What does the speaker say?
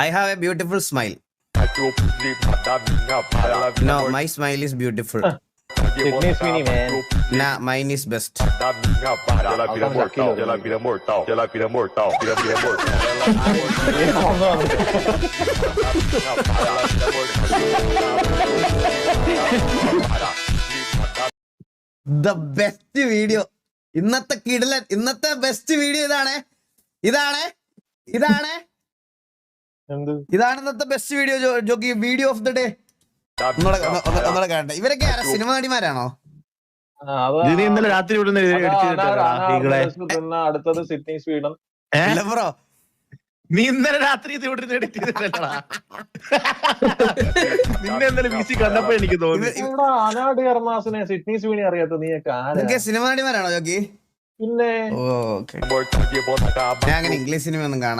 I have a beautiful smile. No, my smile is beautiful. Sydney Sweeney, man. Nah, mine is best. The best video. ഇന്നത്തെ കിടലൻ, ഇന്നത്തെ best video ഇതാണ് ഇന്നത്തെ best video. Jockey video of the day ഒന്നുകൂടെ കാണട്ടെ. ഇവരൊക്കെ ആരാ, സിനിമ നടിമാരാണോ? ഇന്നലെ രാത്രി അടുത്തത് സിഡ്നി സ്വീഡൻ. അല്ല ബ്രോ, നീ ഇന്നലെ രാത്രി ഇത് ഇവിടെ എഡിറ്റ് ചെയ്തിട്ടല്ലടാ. നിന്നെ ഇന്നലെ വീസി കണ്ടപ്പോ എനിക്ക് തോന്നി അനാട് കർമാസിനെ സിഡ്നി സ്വീണി അറിയാത്ത നീയൊക്കെ ആരാ? സിനിമ നടിമാരാണോ ജോക്കി? പിന്നെ ഓക്കെ, ഞാൻ അങ്ങനെ ഇംഗ്ലീഷ് സിനിമ ഒന്നും കാണാം.